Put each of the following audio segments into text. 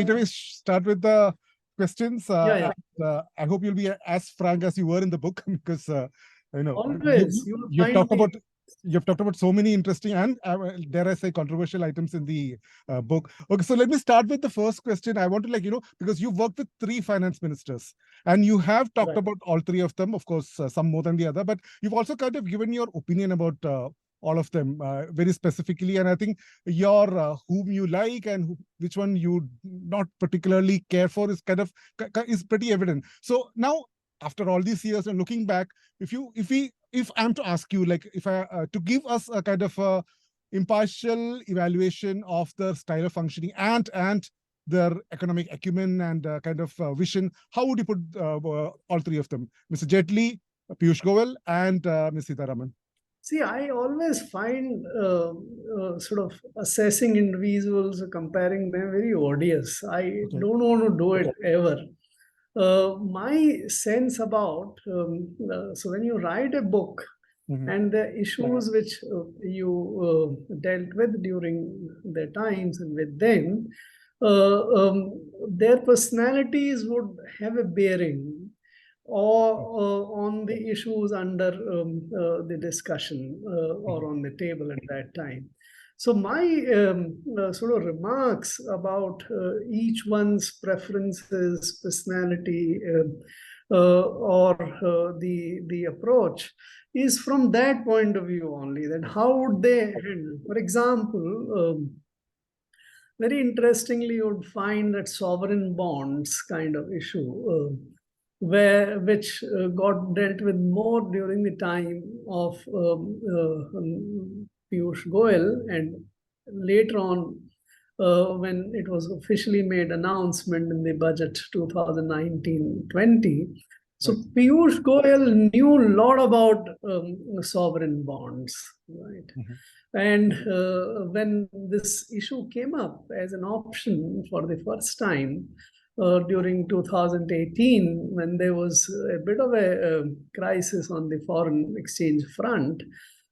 straight away start with the questions. Yeah. And, I hope you'll be as frank as you were in the book, because Always. you've talked about so many interesting and dare I say controversial items in the book. Okay, so let me start with the first question. I want to because you've worked with 3 finance ministers and you have talked about all 3 of them, of course, some more than the other, but you've also kind of given your opinion about all of them very specifically. And I think your whom you like and which one you not particularly care for is is pretty evident. So now, after all these years and looking back, if I'm to ask you, if I to give us a kind of impartial evaluation of their style of functioning and their economic acumen and vision, how would you put all 3 of them, Mr. Jaitley, Piyush Goyal, and Ms. Sitharaman? See, I always find sort of assessing individuals, comparing them very odious. I don't want to do it ever. My sense about, so when you write a book and the issues which you dealt with during their times and with them, their personalities would have a bearing on the issues under the discussion or on the table at that time. So my sort of remarks about each one's preferences, personality, or the approach is from that point of view only, that how would they handle. For example, very interestingly, you would find that sovereign bonds kind of issue, which got dealt with more during the time of Piyush Goyal, and later on when it was officially made announcement in the budget 2019-20. So Piyush Goyal knew a lot about sovereign bonds, right? And when this issue came up as an option for the first time, during 2018, when there was a bit of a crisis on the foreign exchange front,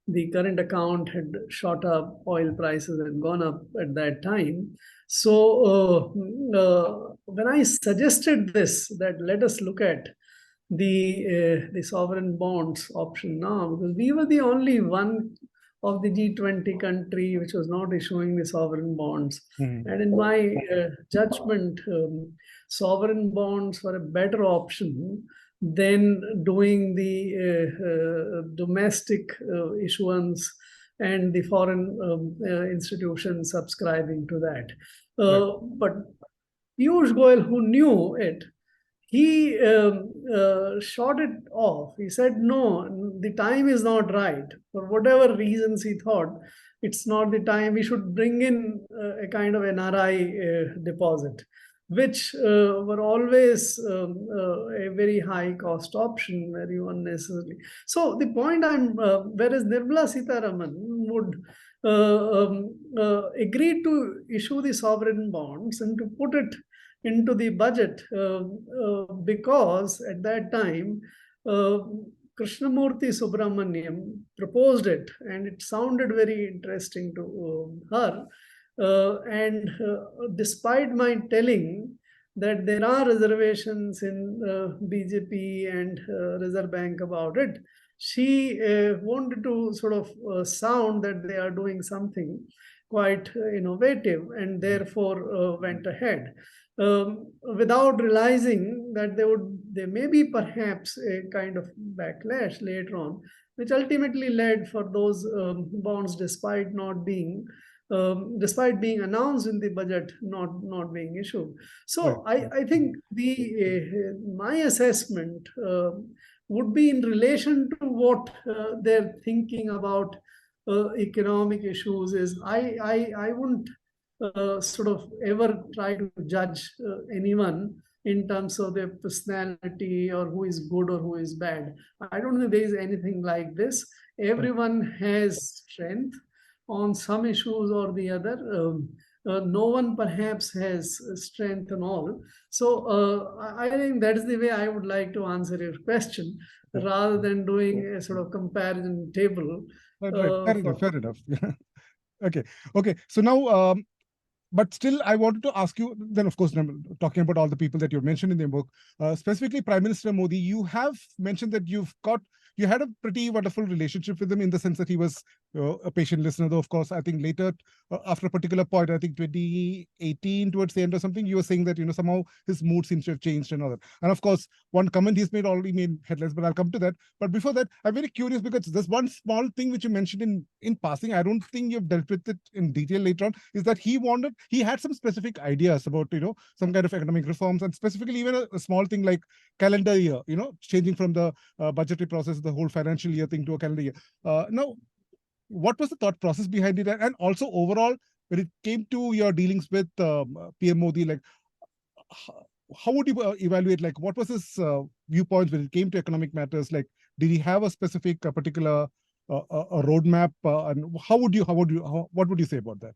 the current account had shot up, oil prices had gone up at that time. So when I suggested this, that let us look at the sovereign bonds option now, because we were the only one of the G20 country which was not issuing the sovereign bonds. And in my judgment, sovereign bonds were a better option than doing the domestic issuance and the foreign institutions subscribing to that. But Piyush Goyal, who knew it, he shot it off. He said, no, the time is not right. For whatever reasons he thought, it's not the time. We should bring in a kind of NRI deposit, which were always a very high cost option, very unnecessarily. So the point whereas Nirmala Sitharaman would agree to issue the sovereign bonds and to put it into the budget because at that time Krishnamurthy Subramaniam proposed it and it sounded very interesting to her. And despite my telling that there are reservations in BJP and Reserve Bank about it, she wanted to sort of sound that they are doing something quite innovative and therefore went ahead. Without realizing that there may be perhaps a kind of backlash later on, which ultimately led for those bonds, despite being announced in the budget, not being issued. So I think my assessment would be in relation to what they're thinking about economic issues. Is I wouldn't sort of ever try to judge anyone in terms of their personality or who is good or who is bad. I don't think there is anything like this. Everyone has strength on some issues or the other. No one perhaps has strength and all. So I think that is the way I would like to answer your question, rather than doing a sort of comparison table. Fair enough. Okay. So now but still, I wanted to ask you, then of course, talking about all the people that you mentioned in the book, specifically Prime Minister Modi, you have mentioned that you had a pretty wonderful relationship with him in the sense that he was a patient listener, though, of course, I think later, after a particular point, I think 2018, towards the end or something, you were saying that, somehow his mood seems to have changed and all that. And of course, one comment he's made already made headlines, but I'll come to that. But before that, I'm very curious because there's one small thing which you mentioned in passing, I don't think you've dealt with it in detail later on, is that he had some specific ideas about, some kind of economic reforms, and specifically even a small thing like calendar year, changing from the budgetary process, the whole financial year thing to a calendar year. Now, what was the thought process behind it? And also overall, when it came to your dealings with PM Modi, like how would you evaluate, like what was his viewpoints when it came to economic matters? Like, did he have a specific, particular a roadmap? And what would you say about that?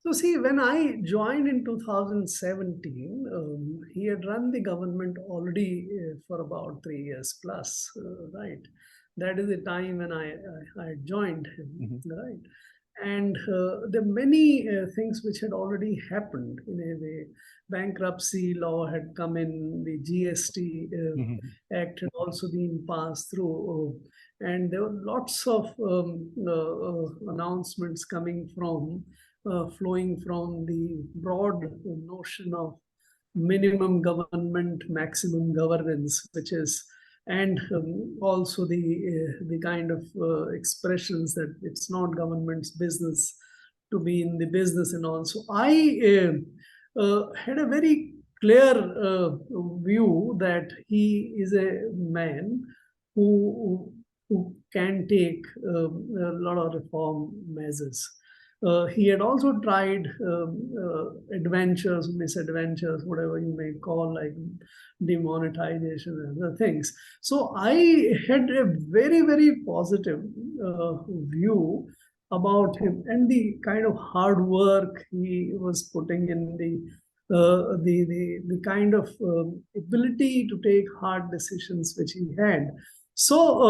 So see, when I joined in 2017, he had run the government already for about 3 years plus, right? That is the time when I joined him, right? And there are many things which had already happened in a way. Bankruptcy law had come in, the GST Act had also been passed through, and there were lots of announcements coming from flowing from the broad notion of minimum government, maximum governance, which is, and also the kind of expressions that it's not government's business to be in the business. And also, I had a very clear view that he is a man who can take a lot of reform measures. He had also tried adventures, misadventures, whatever you may call, like demonetization and other things. So I had a very, very positive view about him and the kind of hard work he was putting in, the kind of ability to take hard decisions which he had. So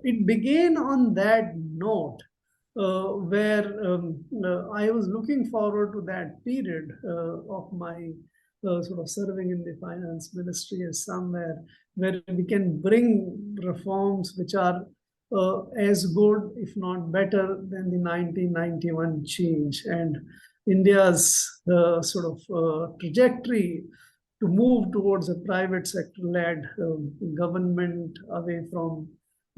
it began on that note. Where I was looking forward to that period of my sort of serving in the finance ministry as somewhere where we can bring reforms which are as good, if not better, than the 1991 change. And India's sort of trajectory to move towards a private sector-led government away from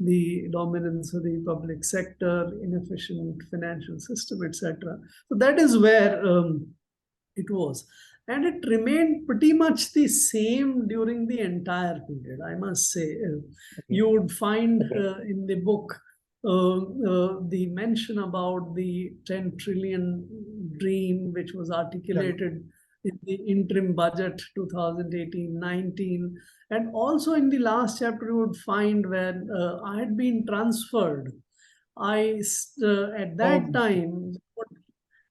the dominance of the public sector, inefficient financial system, etc. So that is where it was. And it remained pretty much the same during the entire period, I must say. You would find in the book the mention about the 10 trillion dream, which was articulated in the interim budget 2018-19. And also in the last chapter, you would find when I had been transferred. At that time,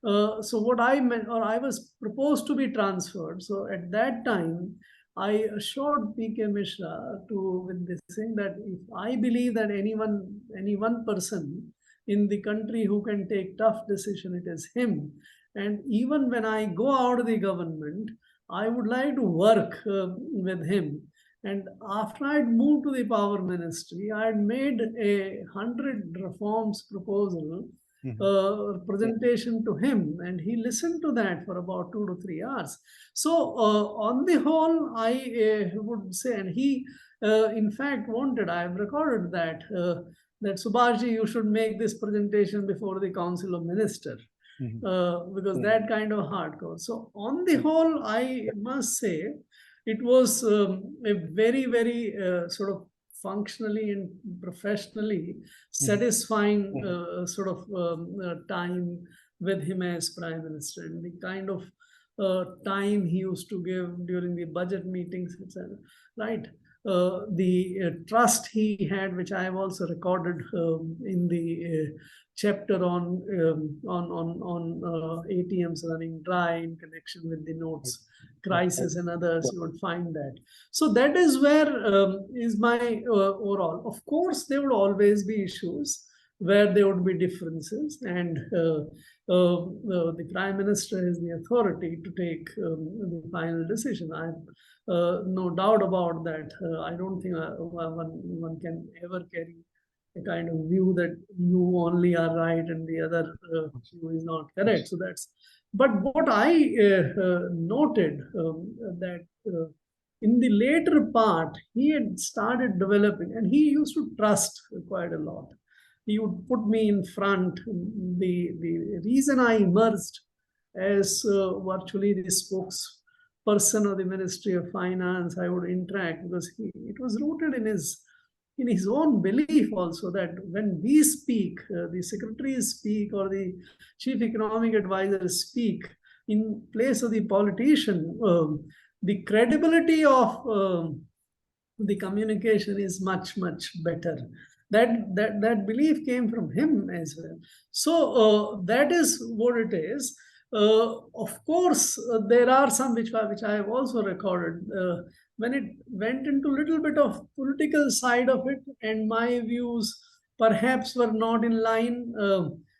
so what I meant, or I was proposed to be transferred. So at that time, I assured P.K. Mishra with this thing that if I believe that any one person in the country who can take tough decision, it is him. And even when I go out of the government, I would like to work with him. And after I'd moved to the power ministry, I had made 100 reforms proposal presentation to him, and he listened to that for about 2 to 3 hours. So on the whole, I would say, and he in fact wanted, I have recorded that, that Subhashji, you should make this presentation before the Council of Ministers. Because that kind of hardcore. So on the whole, I must say, it was a very, very sort of functionally and professionally satisfying sort of time with him as Prime Minister, and the kind of time he used to give during the budget meetings, etc. Right? The trust he had, which I have also recorded in the chapter on ATMs running dry in connection with the notes crisis and others, you would find that. So that is where is my overall. Of course, there would always be issues. where there would be differences, and the Prime Minister has the authority to take the final decision. I have no doubt about that. I don't think one can ever carry a kind of view that you only are right and the other view is not correct. So that's. But what I noted that in the later part, he had started developing, and he used to trust quite a lot. He would put me in front. The reason I emerged as virtually the spokesperson of the Ministry of Finance, I would interact because it was rooted in his own belief also that when we speak, the secretaries speak or the chief economic advisors speak in place of the politician, the credibility of the communication is much, much better. That belief came from him as well. So that is what it is. Of course, there are some which I have also recorded. When it went into a little bit of political side of it, and my views perhaps were not in line.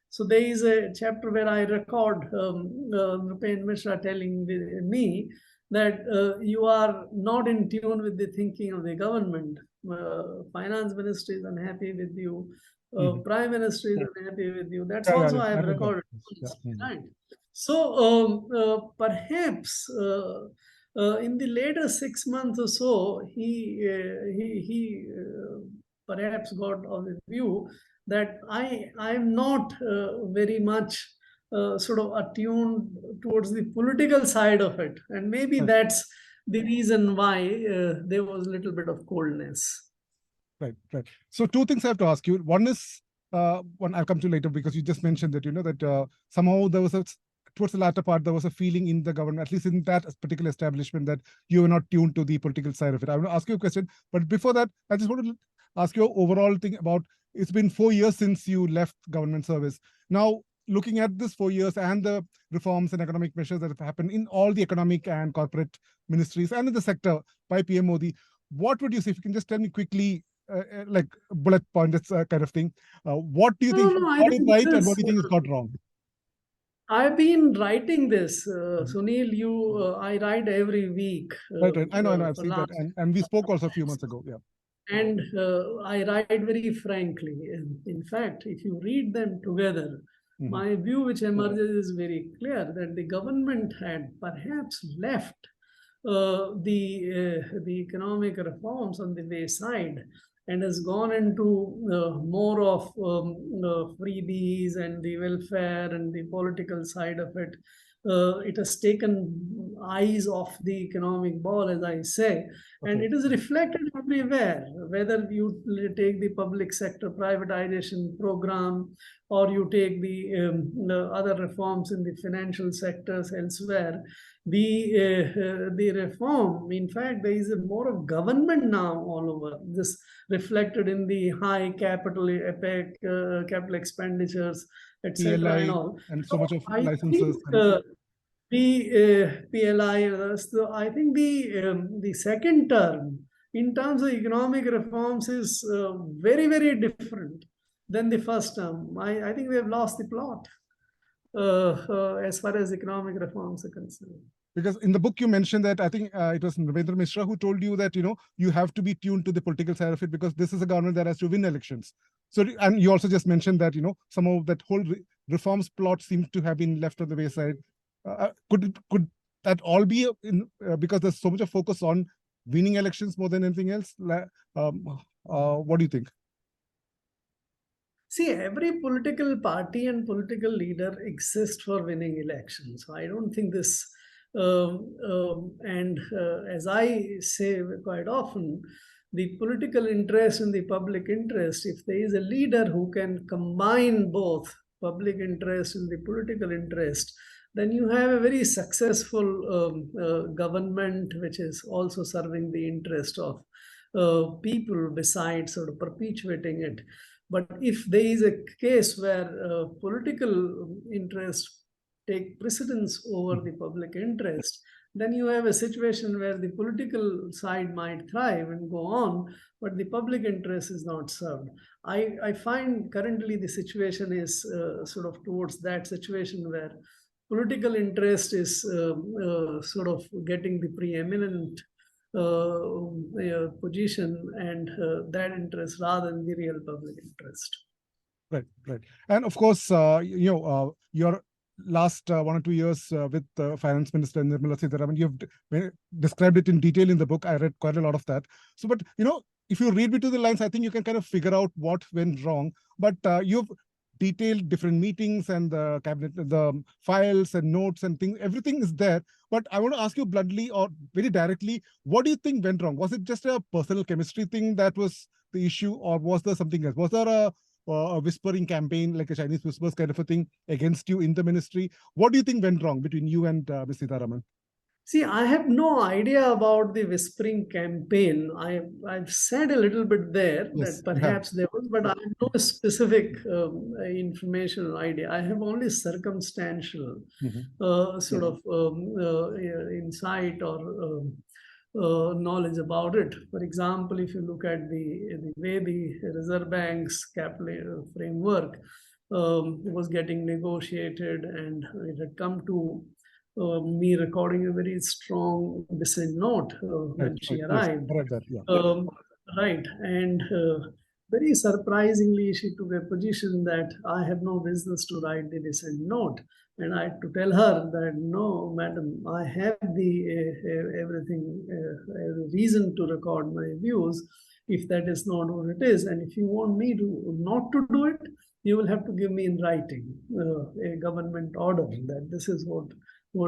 So there is a chapter where I record Rupen Mishra telling me that you are not in tune with the thinking of the government. Finance ministry is unhappy with you. Prime Minister is unhappy with you. That's also I have recorded. Right. So perhaps in the later 6 months or so, he perhaps got on the view that I am not very much sort of attuned towards the political side of it, and maybe that's the reason why there was a little bit of coldness. Right. So two things I have to ask you. One is one I'll come to later, because you just mentioned that that somehow there was towards the latter part, there was a feeling in the government, at least in that particular establishment, that you were not tuned to the political side of it. I want to ask you a question, but before that, I just want to ask you overall thing about, it's been 4 years since you left government service. Now, looking at this 4 years and the reforms and economic measures that have happened in all the economic and corporate ministries and in the sector by PM Modi, what would you say, if you can just tell me quickly, like bullet points kind of thing, what do you think got it right and what do you think is got wrong? I've been writing this, Sunil. I write every week. Right. I know. I've seen that, and we spoke also a few months ago. Yeah. And I write very frankly. In fact, if you read them together, my view which emerges is very clear that the government had perhaps left the economic reforms on the wayside and has gone into more of freebies and the welfare and the political side of it. It has taken eyes off the economic ball, as I say, and it is reflected everywhere, whether you take the public sector privatization program or you take the other reforms in the financial sectors elsewhere. The reform, in fact, there is more of government now all over. This reflected in the high capital capital expenditures, etc. PLI and all. And so much of I licenses. think, the PLI, so I think the second term in terms of economic reforms is very, very different than the first term. I think we have lost the plot as far as economic reforms are concerned. Because in the book you mentioned that, I think it was Narendra Mishra who told you that you have to be tuned to the political side of it, because this is a government that has to win elections. So, and you also just mentioned that some of that whole reforms plot seems to have been left on the wayside. Could that all be because there's so much of focus on winning elections more than anything else? What do you think? See, every political party and political leader exists for winning elections. So I don't think this, as I say quite often, the political interest and the public interest, if there is a leader who can combine both public interest and the political interest, then you have a very successful government which is also serving the interest of people besides sort of perpetuating it. But if there is a case where political interest take precedence over the public interest, then you have a situation where the political side might thrive and go on, but the public interest is not served. I find currently the situation is sort of towards that situation where political interest is sort of getting the preeminent position, and that interest rather than the real public interest. Right, right. And of course, your last 1 or 2 years with Finance Minister Nirmala Sitharaman, you've described it in detail in the book. I read quite a lot of that. So, but, if you read between the lines, I think you can kind of figure out what went wrong. But you've detailed different meetings and the cabinet, the files and notes and things, everything is there. But I want to ask you bluntly or very directly, what do you think went wrong? Was it just a personal chemistry thing that was the issue, or was there something else? Was there a whispering campaign, like a Chinese whispers kind of a thing against you in the ministry? What do you think went wrong between you and Ms. Sitharaman? See, I have no idea about the whispering campaign. I've said a little bit there Yes, that perhaps there was, but I have no specific information or idea. I have only circumstantial sort of insight or knowledge about it. For example, if you look at the way the Reserve Bank's capital framework was getting negotiated, and it had come to me recording a very strong dissent note when she arrived. Yes, that, right. And very surprisingly, she took a position that I have no business to write the dissent note. And I had to tell her that, no, madam, I have the everything, every reason to record my views, if that is not what it is. And if you want me to not to do it, you will have to give me in writing a government order that this is what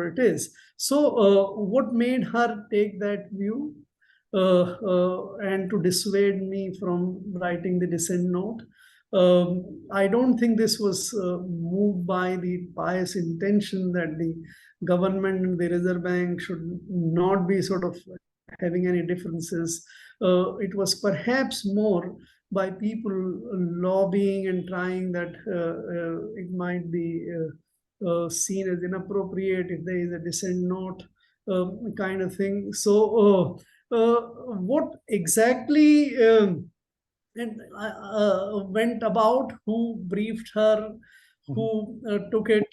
it is. So what made her take that view and to dissuade me from writing the dissent note? I don't think this was moved by the pious intention that the government and the Reserve Bank should not be sort of having any differences. It was perhaps more by people lobbying and trying that it might be seen as inappropriate if there is a dissent note kind of thing. So what exactly went about, who briefed her, who took it,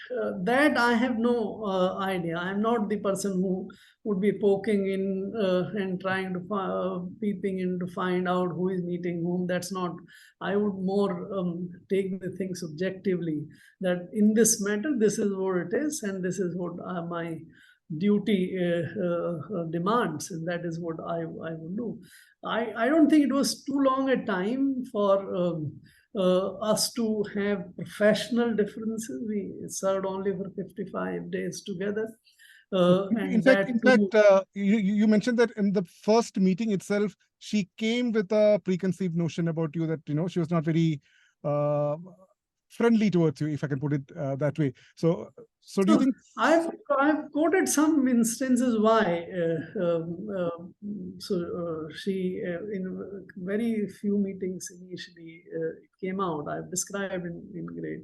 that I have no idea. I'm not the person who would be poking in and trying to peeping in to find out who is meeting whom. That's not. I would more take the thing subjectively, that in this matter, this is what it is, and this is what my duty demands, and that is what I would do. I don't think it was too long a time for us to have professional differences. We served only for 55 days together. In fact, you mentioned that in the first meeting itself, she came with a preconceived notion about you that, she was not very friendly towards you, if I can put it that way. So do you think? I've quoted some instances why. She, in very few meetings initially, it came out. I've described in great.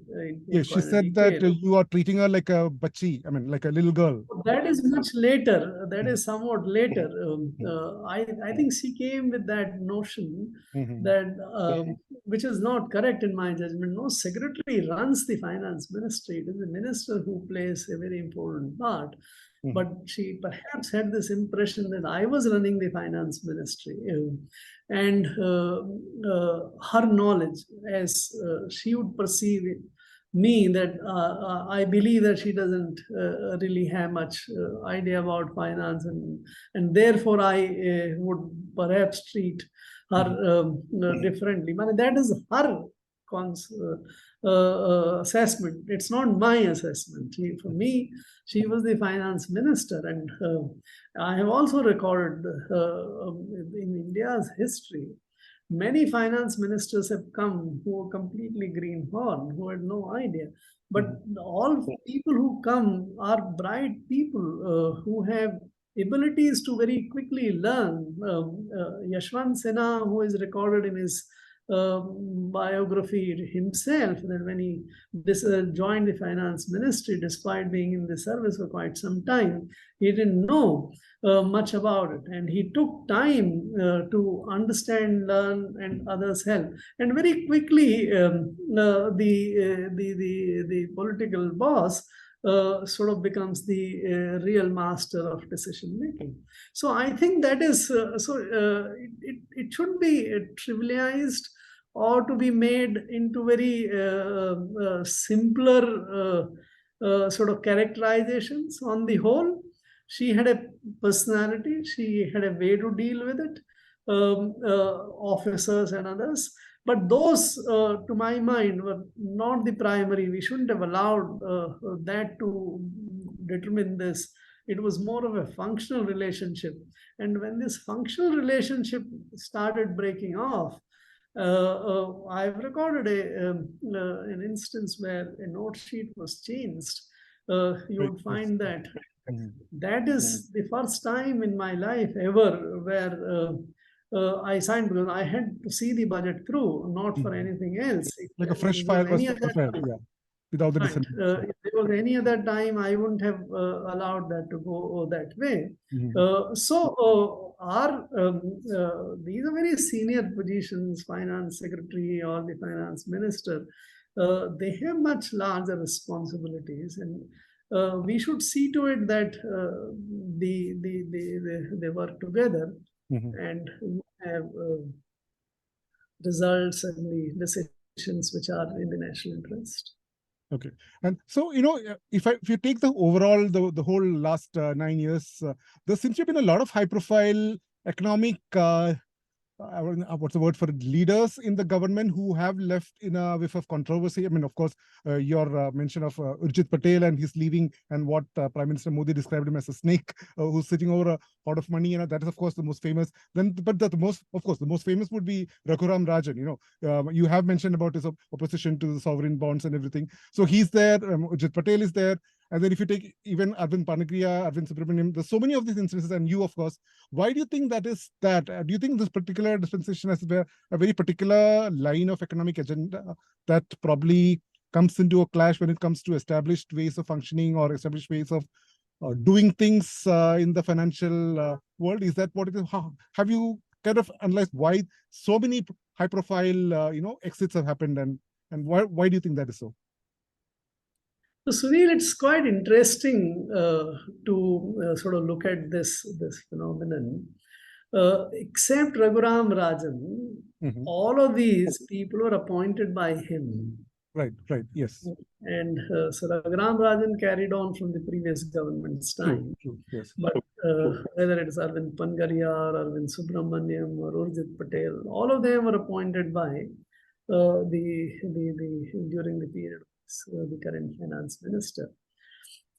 Yes, she said that you are treating her like a bachi, I mean, like a little girl. That is much later. That is somewhat later. I think she came with that notion that, which is not correct in my judgment. No secretary runs the finance ministry. It is the minister who plays a very important part. But she perhaps had this impression that I was running the finance ministry, and her knowledge, as she would perceive it, me, that I believe that she doesn't really have much idea about finance, and therefore I would perhaps treat her differently. But that is her assessment. It's not my assessment. For me, she was the finance minister, and I have also recorded in India's history, many finance ministers have come who were completely greenhorn, who had no idea. But all people who come are bright people who have abilities to very quickly learn. Yashwant Sinha, who is recorded in his biography himself that when he joined the finance ministry, despite being in the service for quite some time, he didn't know much about it, and he took time to understand, learn, and others help. And very quickly, the political boss sort of becomes the real master of decision making. So I think that is it should be trivialized or to be made into very simpler sort of characterizations. On the whole, she had a personality, she had a way to deal with it, officers and others. But those, to my mind, were not the primary. We shouldn't have allowed that to determine this. It was more of a functional relationship. And when this functional relationship started breaking off, I've recorded an instance where a note sheet was changed. You would find that that is the first time in my life ever where I signed, because I had to see the budget through, not for anything else. Like a fresh file was prepared, yeah, without the dissent. If there was any other time, I wouldn't have allowed that to go that way. These are very senior positions, finance secretary or the finance minister. They have much larger responsibilities, and we should see to it that they work together and have results and the decisions which are in the national interest. Okay, and so if you take the overall the whole last 9 years, there seems to have been a lot of high-profile economic what's the word for it, leaders in the government who have left in a whiff of controversy. I mean, of course, your mention of Urjit Patel and his leaving, and what Prime Minister Modi described him as a snake who's sitting over a pot of money. That is, of course, the most famous. Then, but the most famous would be Raghuram Rajan. You have mentioned about his opposition to the sovereign bonds and everything. So he's there. Urjit Patel is there. And then if you take even Arvind Panagriya, Arvind Subramaniam, there's so many of these instances, and you, of course. Why do you think that is that? Do you think this particular dispensation has a very particular line of economic agenda that probably comes into a clash when it comes to established ways of functioning or established ways of doing things in the financial world? Is that what it is? Have you kind of analyzed why so many high-profile, exits have happened, and why do you think that is so? So, Sunil, it's quite interesting to sort of look at this phenomenon. Except Raghuram Rajan, all of these people were appointed by him. Right, yes. And so Raghuram Rajan carried on from the previous government's time. True, yes. But whether it is Arvind Panagriya or Arvind Subramaniam or Urjit Patel, all of them were appointed by during the period of the current finance minister.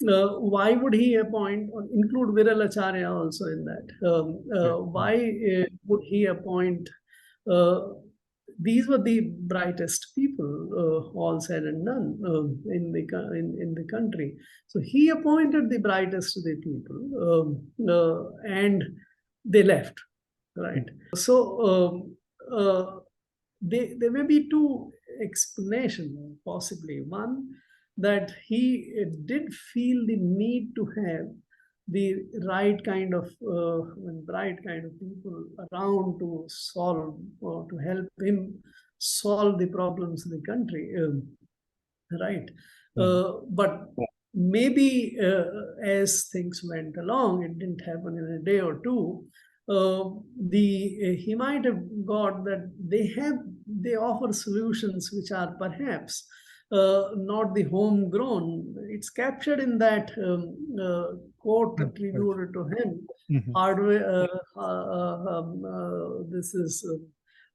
Why would he appoint, or include Viral Acharya also in that? Why would he appoint? These were the brightest people, all said and done, in the country. So he appointed the brightest of the people, and they left, right? So there may be two explanations, possibly. One, that he did feel the need to have the right kind of bright kind of people around to solve or to help him solve the problems in the country, right? But maybe as things went along, it didn't happen in a day or two. He might have got that they offer solutions which are perhaps not the homegrown. It's captured in that quote attributed to him. This is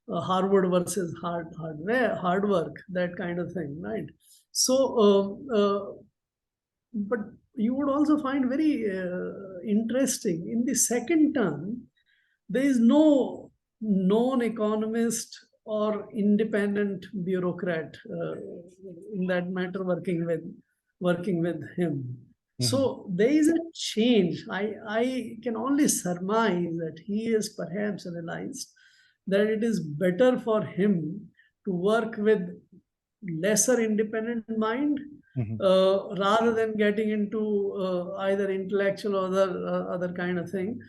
Harvard versus hard work, that kind of thing, right? So, but you would also find very interesting, in the second term, there is no known economist or independent bureaucrat in that matter working with him. So there is a change. I can only surmise that he has perhaps realized that it is better for him to work with lesser independent mind rather than getting into either intellectual or other kind of thing.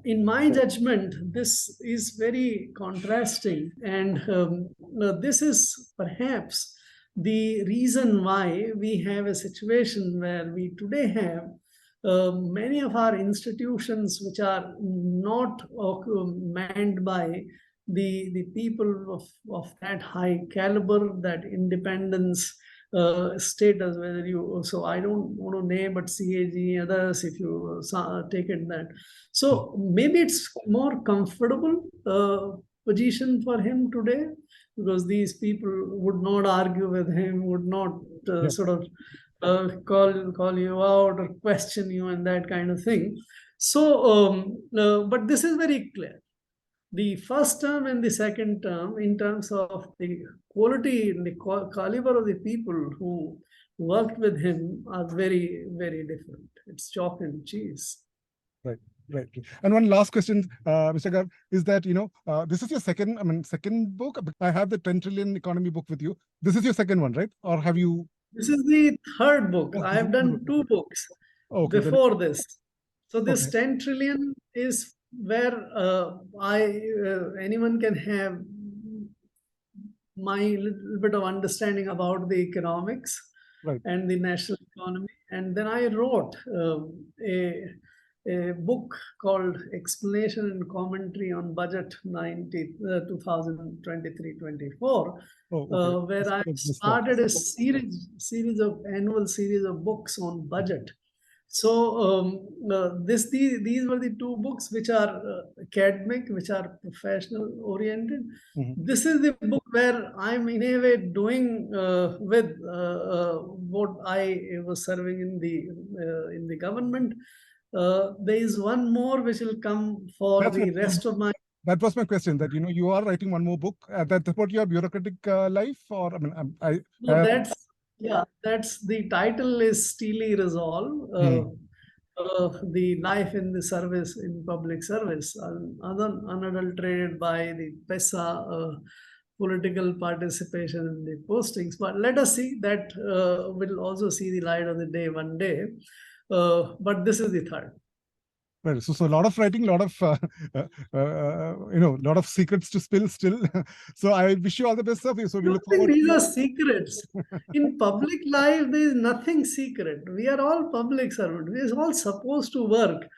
In my judgment, this is very contrasting, and this is perhaps the reason why we have a situation where we today have many of our institutions which are not manned by the people of that high caliber, that independence status, whether you, so I don't want to name, but CAG, others, if you take it that. So maybe it's more comfortable position for him today, because these people would not argue with him, would not sort of call you out or question you and that kind of thing. So, but this is very clear. The first term and the second term, in terms of the quality and the caliber of the people who worked with him, are very, very different. It's chalk and cheese. Right. Right. And one last question, Mr. Garg, is that, this is your second book. I have the 10 trillion economy book with you. This is your second one, right? Or have you? This is the third book. I have done 2 books before this. So this 10 trillion is where anyone can have my little bit of understanding about the economics and the national economy. And then I wrote a book called Explanation and Commentary on Budget 2023-24, where I started a annual series of books on budget. So these were the 2 books which are academic, which are professional oriented. This is the book where I'm in a way doing with what I was serving in the government. There is one more which will come for the rest of my. That was my question. That you are writing one more book. That's about your bureaucratic life, or that's the title is Steely Resolve. The life in the service, in public service, unadulterated by the PESA political participation in the postings. But let us see, that will also see the light of the day one day. But this is the third. Right. So a lot of writing, lot of lot of secrets to spill still. So I wish you all the best, sir. So we look forward. These are secrets. In public life, there is nothing secret. We are all public servants. We are all supposed to work.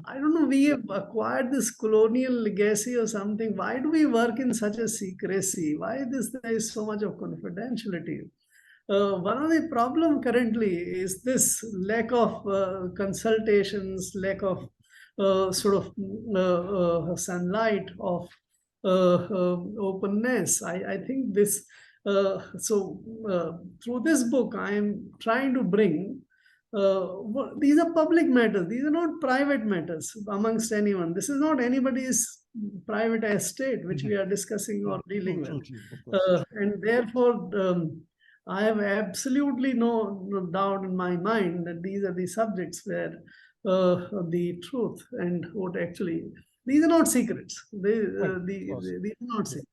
I don't know. We have acquired this colonial legacy or something. Why do we work in such a secrecy? Why there is so much of confidentiality? One of the problem currently is this lack of consultations, lack of sunlight, of openness. I think this, through this book, I am trying to bring, these are public matters. These are not private matters amongst anyone. This is not anybody's private estate which we are discussing or dealing with. And therefore, I have absolutely no doubt in my mind that these are the subjects where the truth and what actually, these are not secrets. These are not secrets.